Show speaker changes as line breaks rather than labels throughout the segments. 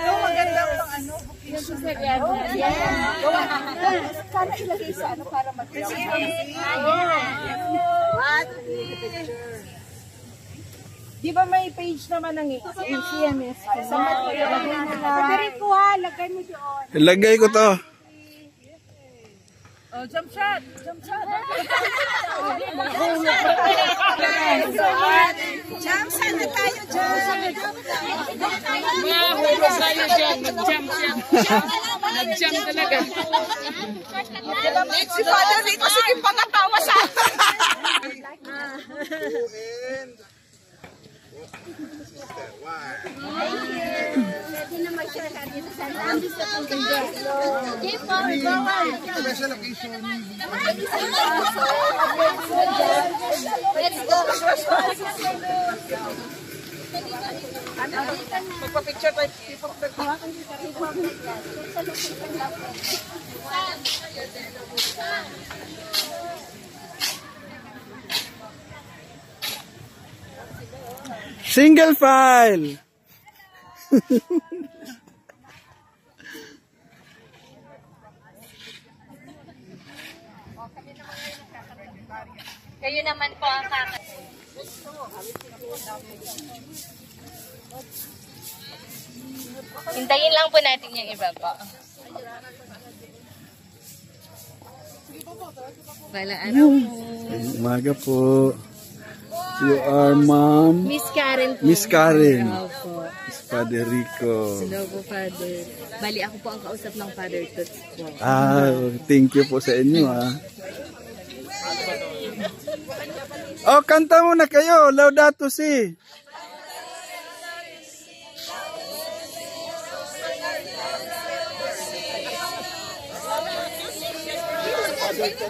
Yung maganda pang ano, sana ilagay sa ano para di ba may page naman ng CMS? Federico ha, lagay mo doon.
Ilagay ko to.
Oh, jump shot! Jump shot! Jump shot na tayo dyan!
Mahulog tayo dyan. Nag-jump siya. Nag-jump talaga.
Si Father Rico, sige pagkatawa sa
Special occasion.
Let's go! Magpa-picture tayo.
Single file.
Kayo naman po ang kakasal. Hintayin lang po natin yung iba po. Balang araw po.
Umaga po. You are Ma'am
Miss Karen po.
Miss Karen.
Opo.
Miss Father Rico.
Hello po, Father. Bali, ako po ang kausap ng Father Toots po.
Thank you po sa inyo Oh, kanta muna kayo. Laudato Si.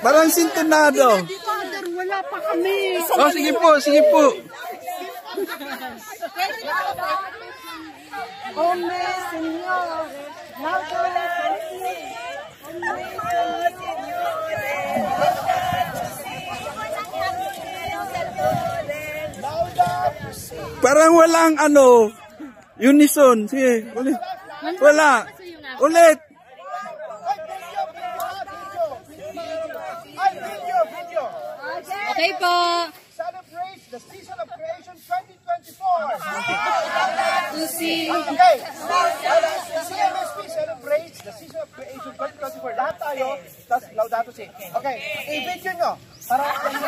Parang sintonado.
Father, wala pa kami.
Oh, sige po, sige po.
Ome, Señor.
Parang walang unison. Sige, ulit. Wala. Ulit.
Okay po.
Celebrate the season of creation 2024.
Susi.
Okay. CMSP celebrates the season of creation 2024. Lahat tayo, tas Laudato Si. Okay. I-video nyo. Para 1, 2,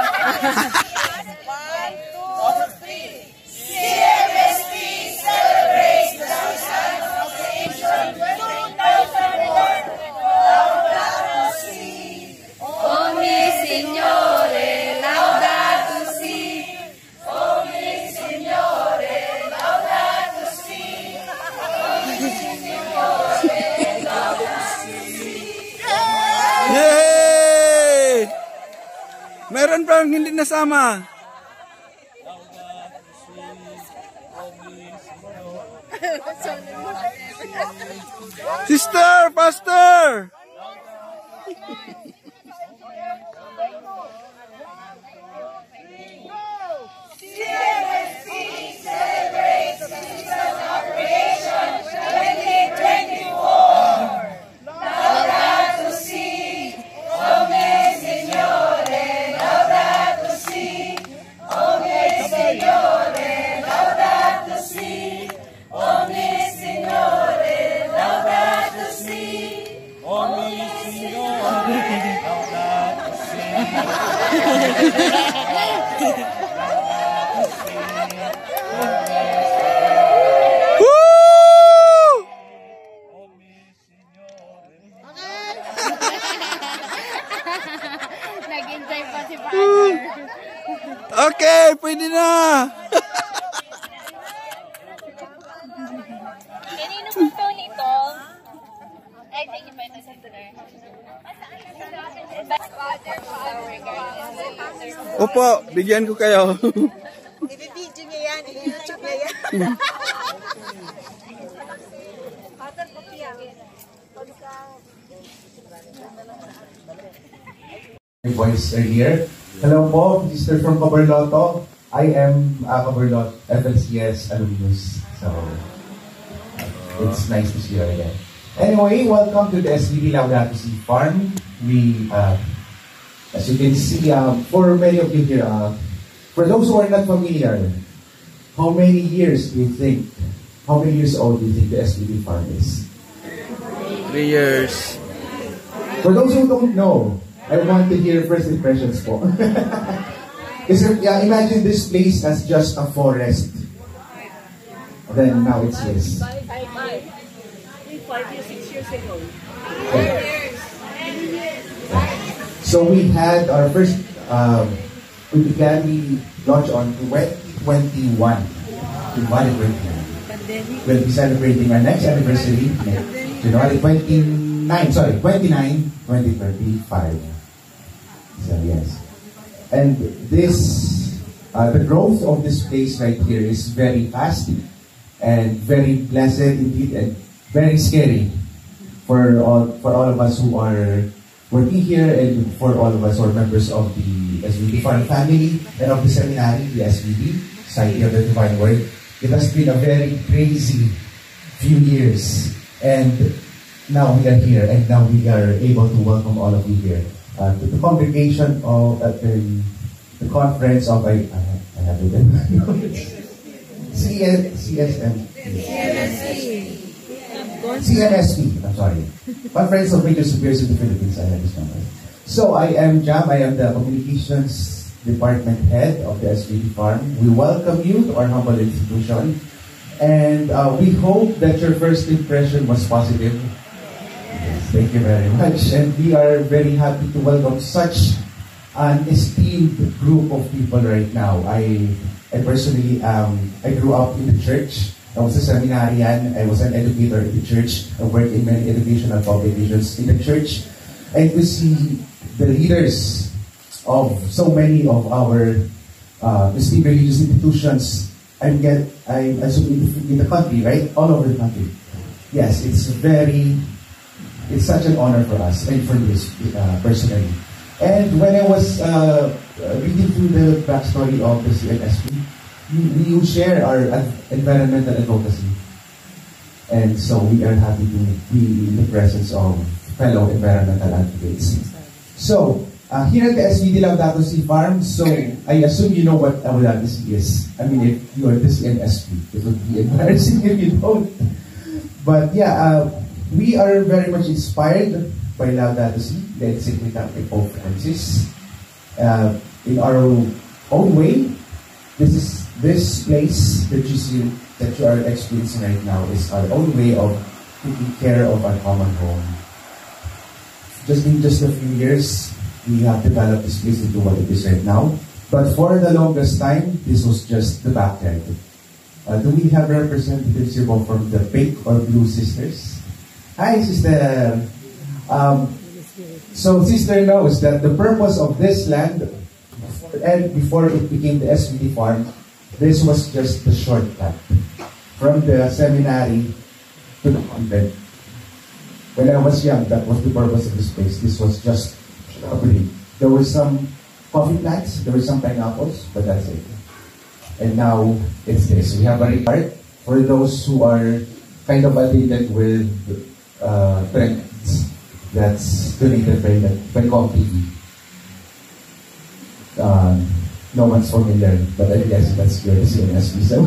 3. CMSP celebrates the season of creation 2024. Laudato Si.
Oh, mi Signore, laudato si.
Oh, mi Signore, Laudato Si. Oh, mi Signore, Laudato Si.
Yay! Meron pang hindi nasama. Sister, pastor.
Nag-enjoy pa si Father.
Okay, pwede na.
Kanino po to nito? Ay, thank you, Father.
Opo, bigyan ko kayo.
I-video niya yan. I-YouTube niya yan. Father, kopya.
My voice are here. Hello po, Sister from Cabarloto.
I am Akaberlot FLCS alumnus. So, it's nice to see you again. Anyway, welcome to the SVD Laudato Si Farm. We, as you can see, for many of you here, for those who are not familiar, how many years old do you think the SVD Farm is?
3 years.
For those who don't know, I want to hear first impressions po. Imagine this place as just a forest. Then now it's this.
5 years, 6 years ago.
So we had our first, we launched on 2021. We'll be celebrating our next anniversary, January 29, 2035. So yes. And this, the growth of this place right here is very fast and very pleasant indeed and very scary for all of us who are working here and for all of us who are members of the SVD Farm family and of the seminary, the SVD, Society of the Divine Word. It has been a very crazy few years, and now we are here, and now we are able to welcome all of you here to the congregation of the conference of I have it CMSP. I'm sorry, Conference of Major Superiors in the Philippines. I have this number. So I am Jam. I am the communications department head of the SVD Farm. We welcome you to our humble institution, and we hope that your first impression was positive. Yes, thank you very much, and we are very happy to welcome such an esteemed group of people right now. I personally, I grew up in the church. I was a seminarian. I was an educator in the church. I worked in many educational publications in the church, and to see the leaders of so many of our esteemed religious institutions, in the country, right? All over the country. Yes, it's such an honor for us and for me personally. And when I was reading through the backstory of the CNSP, we share our environmental advocacy. And so we are happy to be in the presence of fellow environmental advocates. So, here at the SVD Laudato Si Farm, so I assume you know what Laudato Si is. I mean, if you are this NSP, it would be embarrassing if you don't. But yeah, we are very much inspired by Laudato Si, the encyclical by Pope Francis. In our own way, this place that you are experiencing right now is our own way of taking care of our common home. Just in just a few years, we have developed this place into what it is right now. But for the longest time, this was just the backyard. Do we have representatives here from the Pink or Blue Sisters? Hi, Sister. So Sister knows that the purpose of this land, and before it became the SVD Farm, this was just the shortcut from the seminary to the convent. When I was young, that was the purpose of this place. This was just shrubbery. There were some coffee plants, there were some pineapples, but that's it. And now it's this. We have a report for those who are kind of addicted with trends that's donated by ComTV. No one's familiar, but I guess that's good to see in SB. So,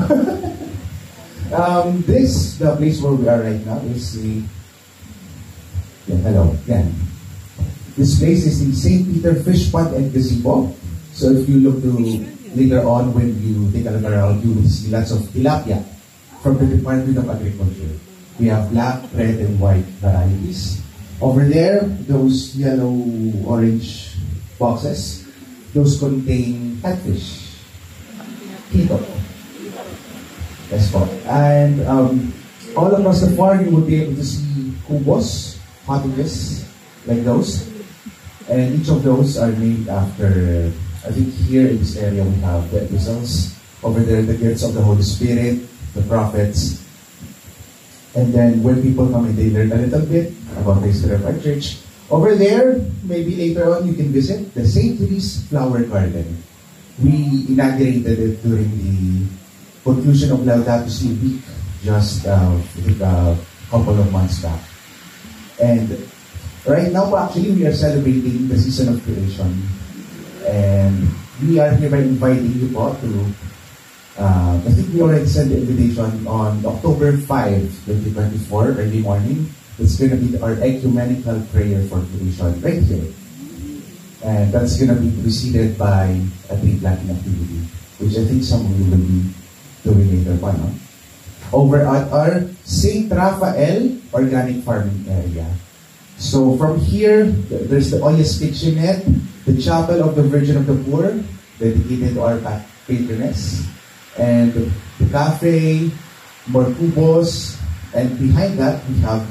the place where we are right now is the. Hello. Yeah. This place is the St. Peter Fish Pond and Gazebo. So if you look to later on when you take a look around, you will see lots of tilapia from the Department of Agriculture. We have black, red, and white varieties. Over there, those yellow-orange boxes, those contain catfish. Kito. Yes po. And all across the farm, you will be able to see kubos, cottages, like those. And each of those are named after, I think here in this area we have the epistles. Over there, the gifts of the Holy Spirit, the prophets. And then when people come in, they learn a little bit about the history of our church. Over there, maybe later on you can visit the St. Louis Flower Garden. We inaugurated it during the conclusion of Laudato Si week just I think a couple of months back. And right now, actually, we are celebrating the season of creation. And we are hereby inviting you po to, I think we already sent the invitation on October 5, 2024, early morning. It's going to be our ecumenical prayer for creation right here. And that's going to be preceded by a tree planting activity, which I think some of you will be doing later on. No? Over at our St. Raphael Organic Farming Area. So from here, there's the Oyas Kitchenette, the Chapel of the Virgin of the Poor, dedicated to our patroness, and the cafe, more cubos, and behind that we have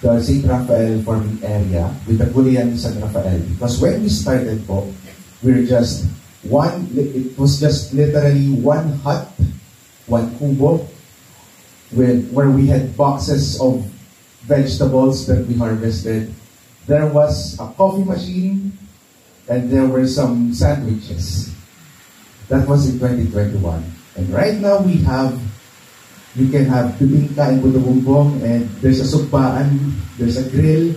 the St. Raphael Farming Area with the Kulian San Rafael. Because when we started po, it was just literally one hut, one kubo, where we had boxes of vegetables that we harvested. There was a coffee machine, and there were some sandwiches. That was in 2021. And right now you can have bibingka and puto bumbong, and there's a sukbaan, there's a grill,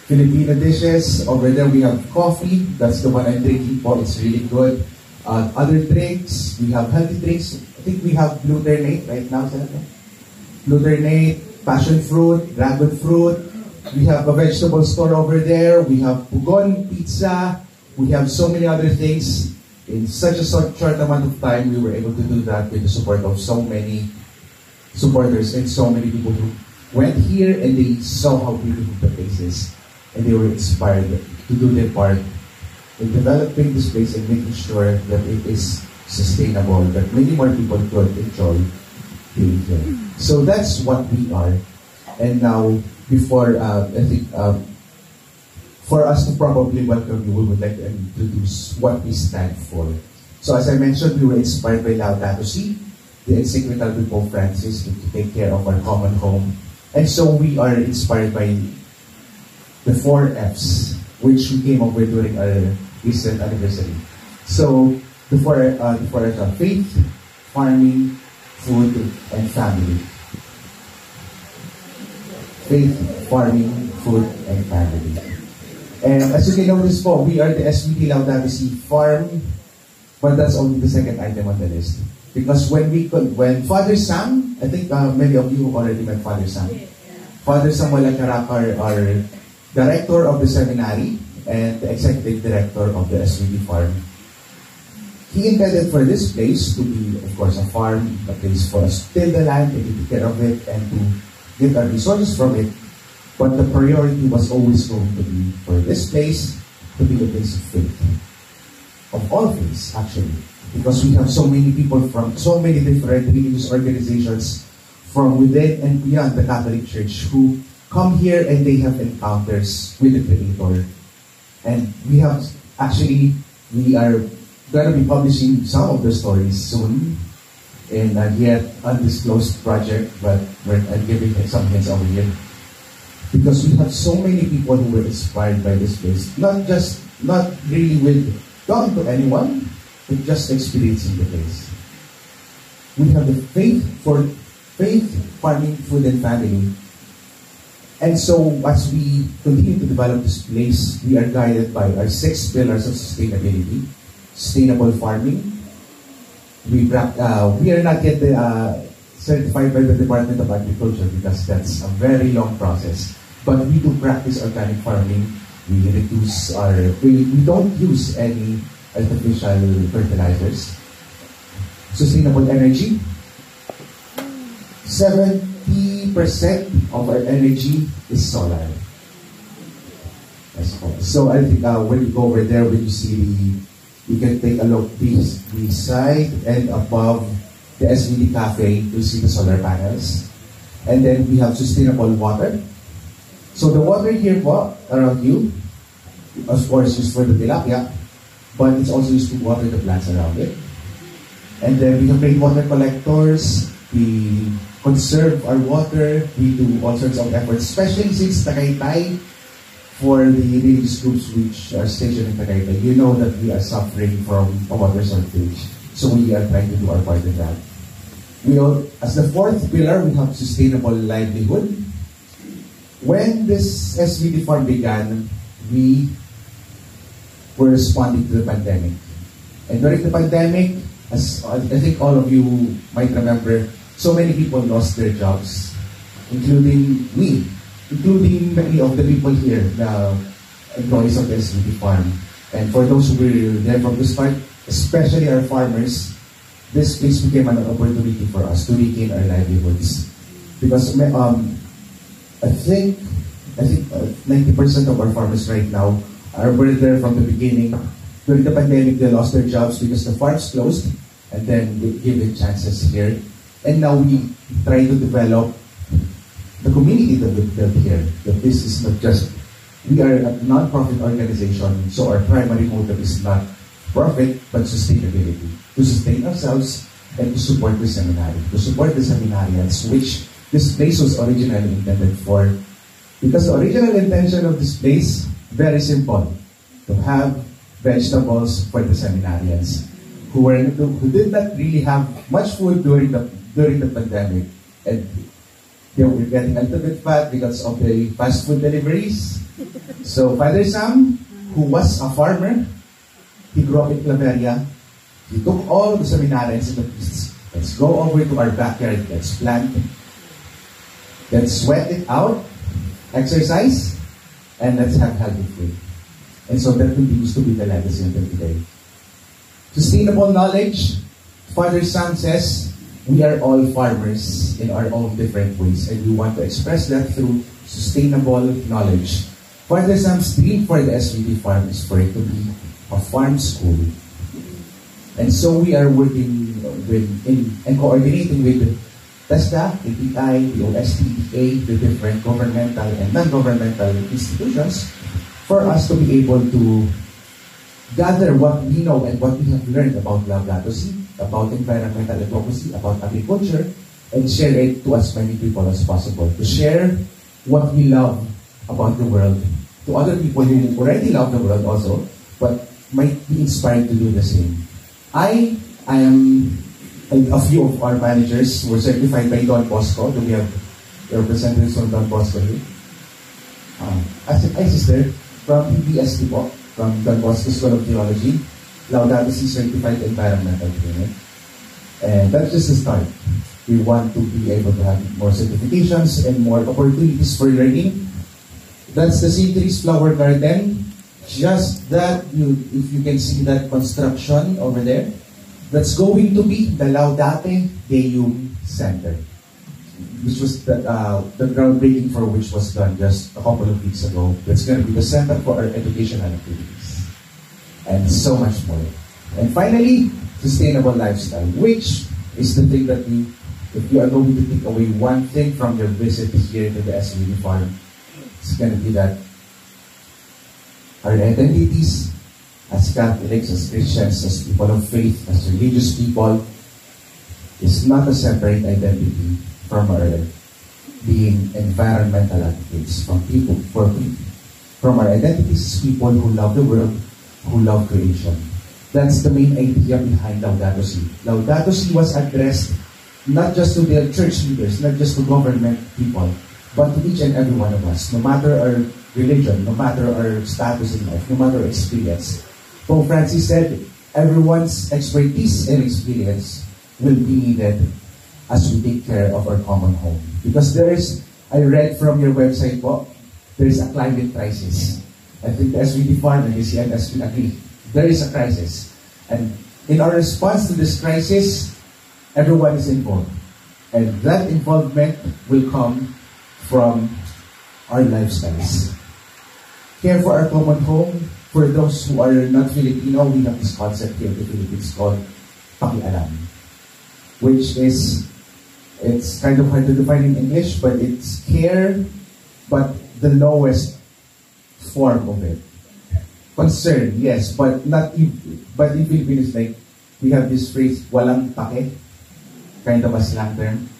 Filipino dishes. Over there we have coffee. That's the one I'm drinking po. It's really good. Other drinks, we have healthy drinks. I think we have Glutenate right now. Glutenate, passion fruit, dragon fruit. We have a vegetable store over there. We have pugon, pizza. We have so many other things. In such a short amount of time, we were able to do that with the support of so many supporters and so many people who went here and they saw how beautiful the place is, and they were inspired to do their part in developing this place and making sure that it is sustainable, that many more people could enjoy being here. So that's what we are. And now, before I think for us to probably welcome you, we would like to introduce what we stand for. So as I mentioned, we were inspired by Laudato Si, the encyclical by Pope Francis, to take care of our common home. And so we are inspired by the 4 F's, which we came up with during our recent anniversary. So the 4 F's are faith, farming, food, and family. Faith, farming, food, and family. And as you can notice po, we are the SVT Laudato Si Farm, but that's only the second item on the list. Because when Father Sam, I think many of you already met Father Sam. Father Samuel Acarapar, our director of the seminary and the executive director of the SVT Farm. He intended for this place to be, of course, a farm, a place for us to till the land and to take care of it and to get our resources from it. But the priority was always going to be for this place to be a place of faith. Of all faiths, actually. Because we have so many people from so many different religious organizations from within and beyond the Catholic Church who come here and they have encounters with the Creator. And we are going to be publishing some of the stories soon in a yet undisclosed project, but I'm giving some hints over here. Because we have so many people who were inspired by this place, not really with talking to anyone, but just experiencing the place. We have the faith, farming, food, and family. And so as we continue to develop this place, we are guided by our 6 pillars of sustainability. Sustainable farming. We are not yet certified by the Department of Agriculture because that's a very long process. But we do practice organic farming. We don't use any artificial fertilizers. Sustainable energy. 70% of our energy is solar. So I think when you go over there, when you see you can take a look beside and above the SVD Cafe, you see the solar panels. And then we have sustainable water. So the water here po, around you, of course, used for the tilapia, but it's also used to water the plants around it. And then we have rainwater collectors, we conserve our water, we do all sorts of efforts, especially since Tagaytay for the religious groups which are stationed in Tagaytay, you know that we are suffering from a water shortage. So we are trying to do our part in that. As the fourth pillar, we have sustainable livelihood. When this SVD farm began, we were responding to the pandemic. And during the pandemic, as I think all of you might remember, so many people lost their jobs, including me, including many of the people here, the employees of the SVD farm. And for those who were there from the start, especially our farmers, this place became an opportunity for us to regain our livelihoods. Because I think 90% of our farmers right now were there from the beginning. During the pandemic, they lost their jobs because the farms closed, and then we gave them chances here. And now we try to develop the community that we built here. That this is not just, we are a non-profit organization, so our primary motive is not profit, but sustainability. To sustain ourselves and to support the seminary. To support the seminarians, which this place was originally intended for. Because the original intention of this place, very simple, to have vegetables for the seminarians who did not really have much food during the pandemic, and they were getting a little bit fat because of the fast food deliveries. So Father Sam, who was a farmer, he grew up in Claveria. He took all the seminarians and the priests. Let's go over to our backyard. Let's plant. Let's sweat it out, exercise, and let's have healthy food. And so that continues to be the legacy until today. Sustainable knowledge. Father Sam says, we are all farmers in our own different ways, and we want to express that through sustainable knowledge. Father Sam's dream for the SVD farm is for it to be a farm school. And so we are working and coordinating with TESDA, API, the OSTDA, the different governmental and non-governmental institutions for us to be able to gather what we know and what we have learned about Laudato Si, about environmental advocacy, about agriculture, and share it to as many people as possible. To share what we love about the world to other people who already love the world also, but might be inspired to do the same. I am, a few of our managers were certified by Don Bosco. Do we have representatives from Don Bosco here? Sister, from PBST po, from Don Bosco School of Theology, Laudato Si certified environmental trainer. And that's just the start. We want to be able to have more certifications and more opportunities for learning. That's the St. Teresa's Flower Garden. Just that, if you can see that construction over there, that's going to be the Laudate Deum Center, which was the groundbreaking for which was done just a couple of weeks ago. That's going to be the center for our educational activities, and so much more. And finally, sustainable lifestyle, which is the thing that if you are going to take away one thing from your visit here to the SVD farm, it's going to be that our identities as Catholics, as Christians, as people of faith, as religious people, is not a separate identity from our being environmental advocates, from our identities as people who love the world, who love creation. That's the main idea behind Laudato Si. Laudato Si was addressed not just to the church leaders, not just to government people, but to each and every one of us, no matter our religion, no matter our status in life, no matter our experience. Pope Francis said, everyone's expertise and experience will be needed as we take care of our common home. Because I read from your website po, there is a climate crisis. I think the SVD Farm and the CNS will agree. There is a crisis. And in our response to this crisis, everyone is involved. And that involvement will come from our lifestyles. Care for our common home. For those who are not Filipino, we have this concept here in the Philippines called pakialam, which is, it's kind of hard to define in English, but it's care, but the lowest form of it. Concern, yes, but not. But in Philippines, like, we have this phrase, walang pake, kind of a slang term.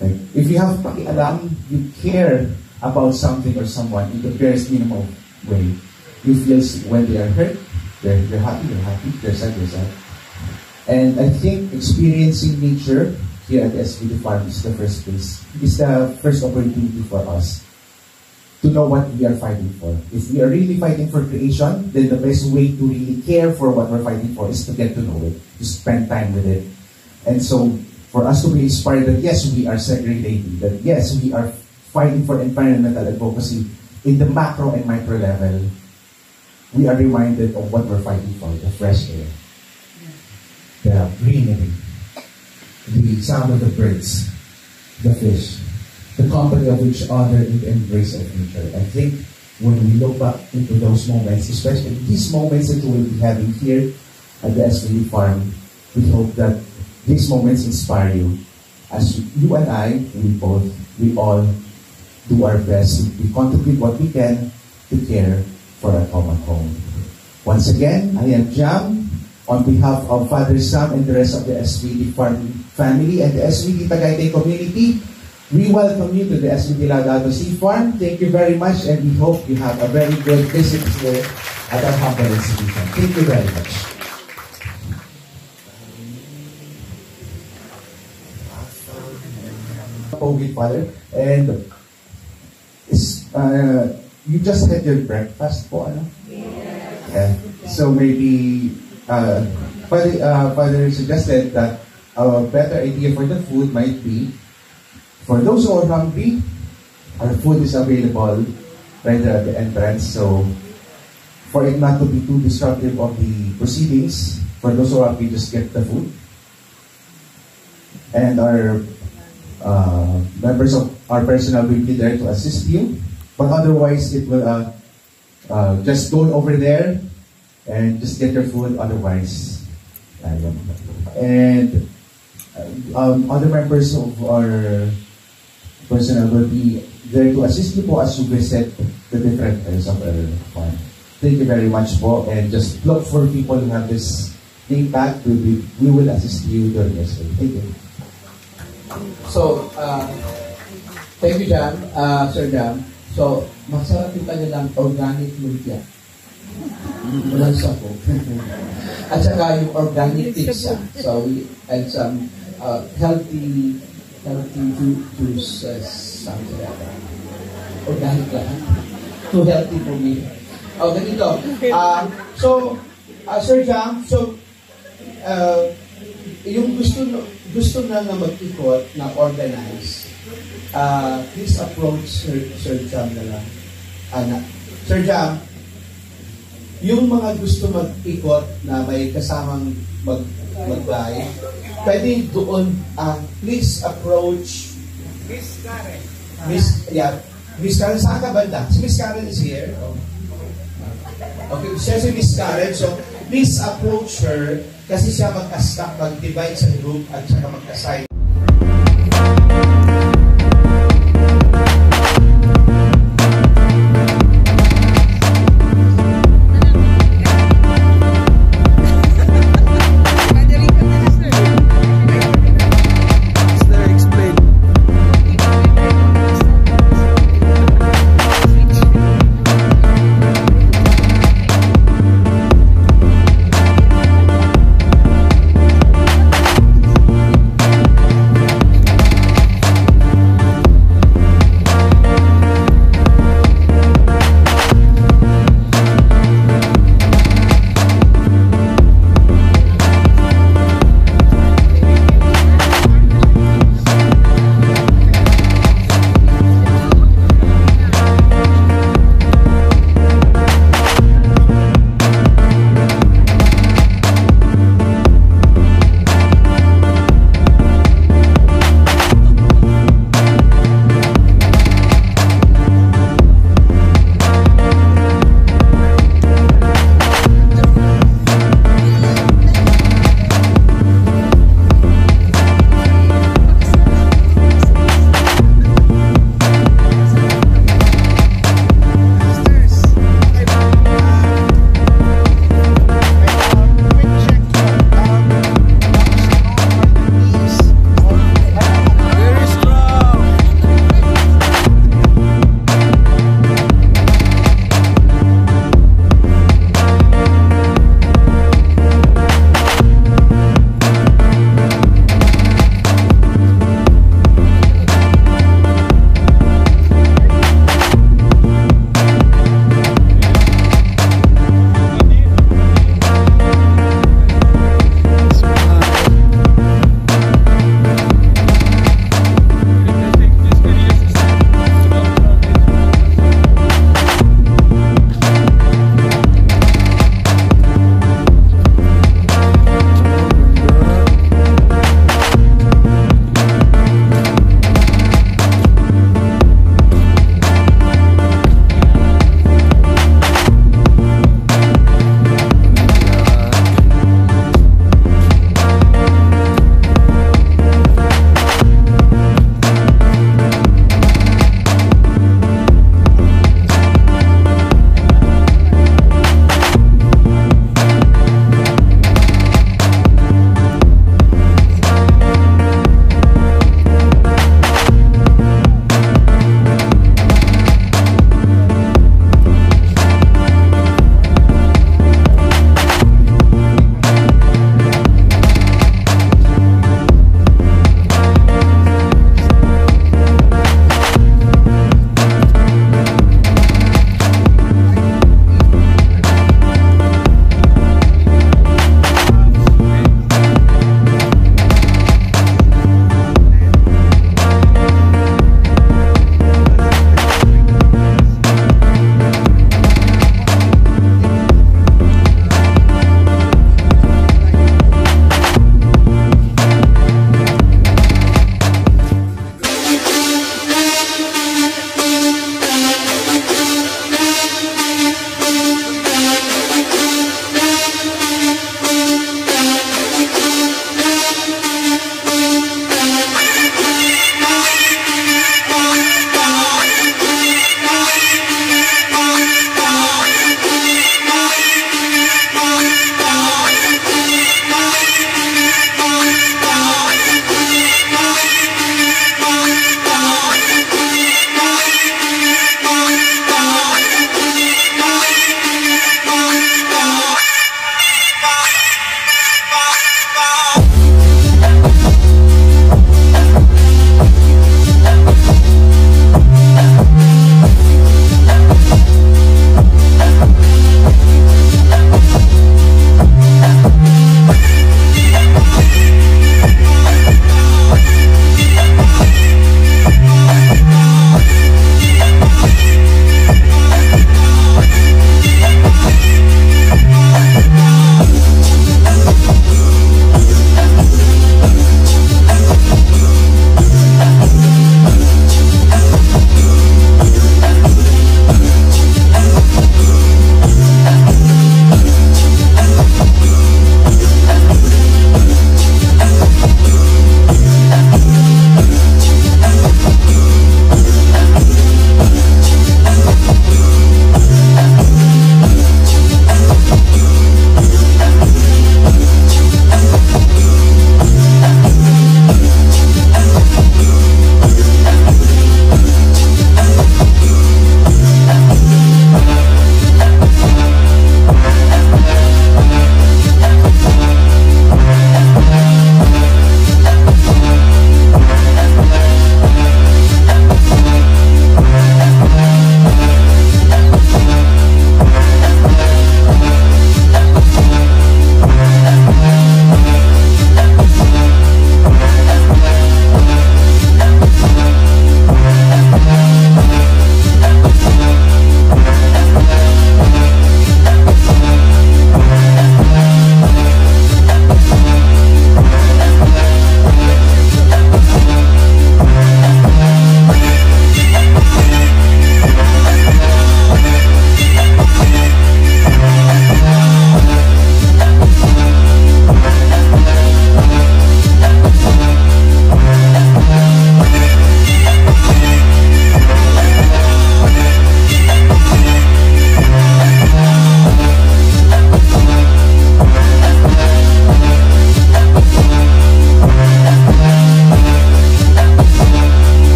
Like, if you have pakialam, you care about something or someone in the barest minimum way. You feel when they are hurt, they're happy, they're sad, they're sad. And I think experiencing nature here at the SVD Farm is the first place, is the first opportunity for us to know what we are fighting for. If we are really fighting for creation, then the best way to really care for what we're fighting for is to get to know it, to spend time with it. And so, for us to be inspired that yes, we are segregating, that yes, we are fighting for environmental advocacy in the macro and micro level, we are reminded of what we're fighting for, the fresh air, the greenery, the sound of the birds, the fish, the company of each other in the embrace of nature. I think when we look back into those moments, especially these moments that we'll be having here at the SVD Farm, we hope that these moments inspire you. As you and I, we all do our best to contribute what we can to care for our common home. Once again, I am Jam. On behalf of Father Sam and the rest of the SVD Farm family and the SVD Tagaytay community, we welcome you to the SVD Laudato Si Farm. Thank you very much, and we hope you have a very good visit here at our humble institution. Thank you very much. Pogi Father, and you just had your breakfast po, ano? Yeah. So maybe Father suggested that a better idea for the food might be, for those who are hungry, our food is available right there at the entrance. So for it not to be too disruptive of the proceedings, for those who are hungry, just get the food. And our members of our personnel will be there to assist you. But otherwise, it will just go over there and just get your food. Otherwise, and other members of our personnel will be there to assist you po as you visit the different areas of our farm. Thank you very much po, and just look for people who have this name tag. We will assist you during this day. Thank you.
So, thank you, Jam, Sir Jam. So, masarap yung kanilang organic lumpia. Walang sako. At saka yung organic pizza. So, we and some healthy juices, something like that. Organic lang. Too healthy for me. Oh, ganito. Sir Jam, so, yung gusto na mag-ikot na organize, please approach Sir Jam na lang. Sir Jam, yung mga gusto mag-ikot na may kasamang mag-buy, pwede doon, please approach Miss Karen. Miss Karen, saan ka banda? Si Miss Karen is here. Okay, siya si Miss Karen. So, please approach her kasi siya mag-divide sa group at saka mag-assign.